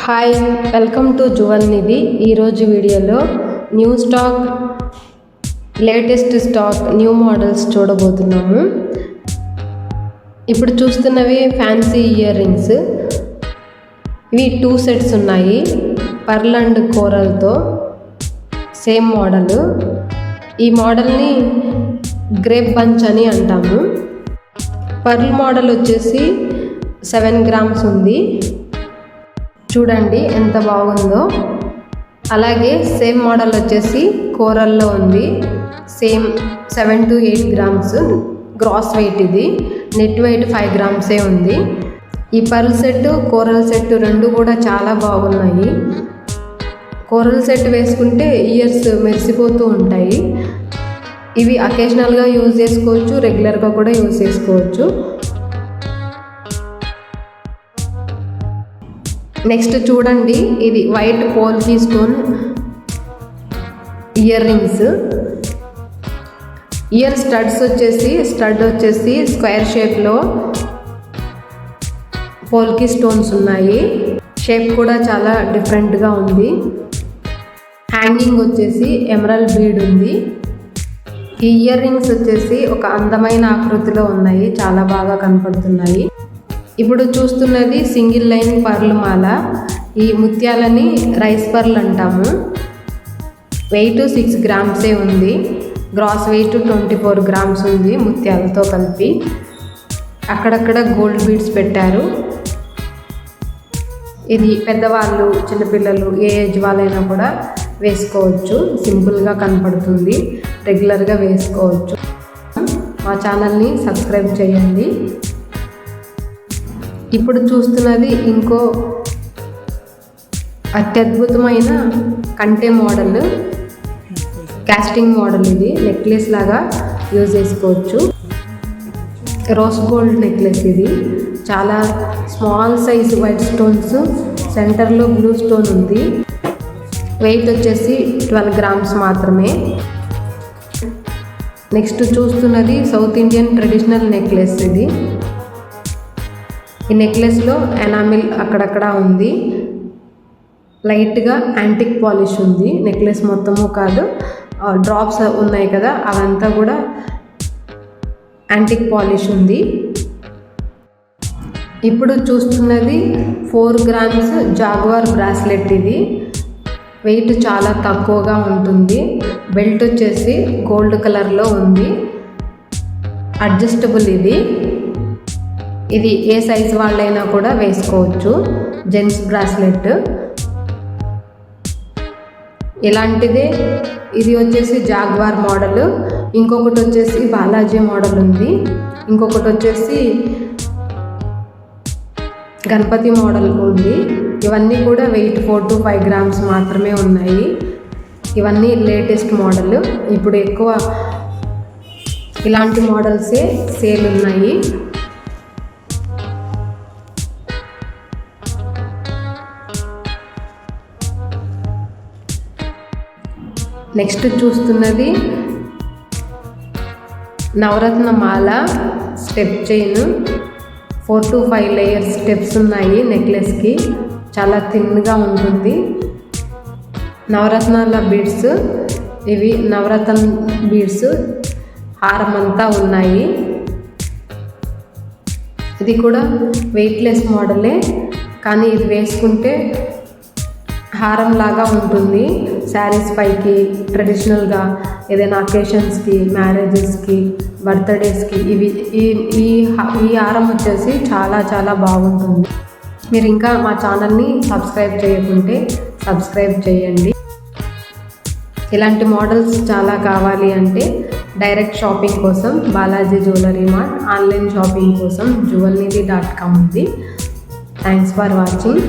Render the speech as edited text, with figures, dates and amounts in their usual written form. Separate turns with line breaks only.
Hi, welcome to Jual నిధి. ఈరోజు వీడియోలో new stock, latest stock, new models చూడబోతున్నాము. ఇప్పుడు చూస్తున్నవి ఫ్యాన్సీ ఇయర్ రింగ్స్. ఇవి 2 సెట్స్ ఉన్నాయి, పర్ల్ అండ్ కోరల్తో సేమ్ మోడల్. ఈ మోడల్ని గ్రేప్ బంచ్ అని అంటాము. పర్ల్ మోడల్ వచ్చేసి 7 గ్రామ్స్ ఉంది. చూడండి ఎంత బాగుందో. అలాగే సేమ్ మోడల్ వచ్చేసి కోరల్లో ఉంది. Same 7 to 8 grams gross weight. ఇది నెట్ వెయిట్ 5 గ్రామ్సే ఉంది. ఈ పర్ల్ సెట్, కోరల్ సెట్ రెండు కూడా చాలా బాగున్నాయి. కోరల్ సెట్ వేసుకుంటే ఇయర్స్ మెరిసిపోతూ ఉంటాయి. ఇవి అకేషనల్గా యూజ్ చేసుకోవచ్చు, రెగ్యులర్గా కూడా యూజ్ చేసుకోవచ్చు. నెక్స్ట్ చూడండి, ఇది white polki stone ear rings. Year stud వచ్చేసి స్క్వేర్ షేప్లో పోల్కీ స్టోన్స్ ఉన్నాయి. షేప్ కూడా చాలా డిఫరెంట్గా ఉంది. హ్యాంగింగ్ వచ్చేసి ఎమరల్డ్ బీడ్ ఉంది. ఈ ఇయర్ రింగ్స్ వచ్చేసి ఒక అందమైన ఆకృతిలో ఉన్నాయి, చాలా బాగా కనపడుతున్నాయి. ఇప్పుడు చూస్తున్నది సింగిల్ లైన్ పర్ల్ మాల. ఈ ముత్యాలని రైస్ పర్ల్ అంటాము. వెయిట్ 6 గ్రామ్సే ఉంది. గ్రాస్ వెయిట్ 24 గ్రామ్స్ ఉంది ముత్యాలతో కలిపి. అక్కడక్కడ గోల్డ్ బీడ్స్ పెట్టారు. ఇది పెద్దవాళ్ళు, చిన్నపిల్లలు, ఏ ఏజ్ వాళ్ళైనా కూడా వేసుకోవచ్చు. సింపుల్గా కనపడుతుంది, రెగ్యులర్గా వేసుకోవచ్చు. మా ఛానల్ని సబ్స్క్రైబ్ చేయండి. ఇప్పుడు చూస్తున్నది ఇంకో అత్యద్భుతమైన కంటే మోడల్, కాస్టింగ్ మోడల్. ఇది నెక్లెస్ లాగా యూజ్ చేసుకోవచ్చు. Rose gold necklace. ఇది చాలా స్మాల్ సైజ్ వైట్ స్టోన్స్, సెంటర్లో బ్లూ స్టోన్ ఉంది. వెయిట్ వచ్చేసి 12 గ్రామ్స్ మాత్రమే. నెక్స్ట్ చూస్తున్నది సౌత్ ఇండియన్ ట్రెడిషనల్ నెక్లెస్. ఇది ఈ నెక్లెస్లో ఎనామిల్ అక్కడక్కడ ఉంది. లైట్గా యాంటిక్ పాలిష్ ఉంది. నెక్లెస్ మొత్తము కాదు, డ్రాప్స్ ఉన్నాయి కదా, అవంతా కూడా యాంటిక్ పాలిష్ ఉంది. ఇప్పుడు చూస్తున్నది 4 గ్రామ్స్ జాగ్వార్ బ్రాస్లెట్. ఇది వెయిట్ చాలా తక్కువగా ఉంటుంది. బెల్ట్ వచ్చేసి గోల్డ్ కలర్లో ఉంది. అడ్జస్టబుల్. ఇది ఏ సైజ్ వాళ్ళైనా కూడా వేసుకోవచ్చు. జెంట్స్ బ్రాస్లెట్ ఇలాంటిదే. ఇది వచ్చేసి జాగ్వార్ మోడల్. ఇంకొకటి వచ్చేసి బాలాజీ మోడల్ ఉంది. ఇంకొకటి వచ్చేసి గణపతి మోడల్ ఉంది. ఇవన్నీ కూడా వెయిట్ 4 to 5 గ్రామ్స్ మాత్రమే ఉన్నాయి. ఇవన్నీ లేటెస్ట్ మోడల్. ఇప్పుడు ఎక్కువ ఇలాంటి మోడల్సే సేల్ ఉన్నాయి. నెక్స్ట్ చూస్తున్నది నవరత్న మాల step chain. 4 to 5 layers steps ఉన్నాయి నెక్లెస్కి. చాలా థిన్గా ఉంటుంది. నవరత్నాల బీడ్స్. ఇవి నవరత్న బీడ్స్ హారం అంతా ఉన్నాయి. ఇది కూడా వెయిట్లెస్ మోడలే, కానీ ఇది వేసుకుంటే హారం లాగా ఉంటుంది. శారీస్ పైకి ట్రెడిషనల్గా ఏదైనా అకేషన్స్కి, మ్యారేజెస్కి, బర్త్డేస్కి ఈ హారం వచ్చేసి చాలా చాలా బాగుంటుంది. మీరు ఇంకా మా ఛానల్ని సబ్స్క్రైబ్ చేయకుంటే సబ్స్క్రైబ్ చేయండి. ఇలాంటి మోడల్స్ చాలా కావాలి అంటే డైరెక్ట్ షాపింగ్ కోసం Balaji jewellery mart, online shopping కోసం juvalnidhi.com ఉంది. Thanks for watching.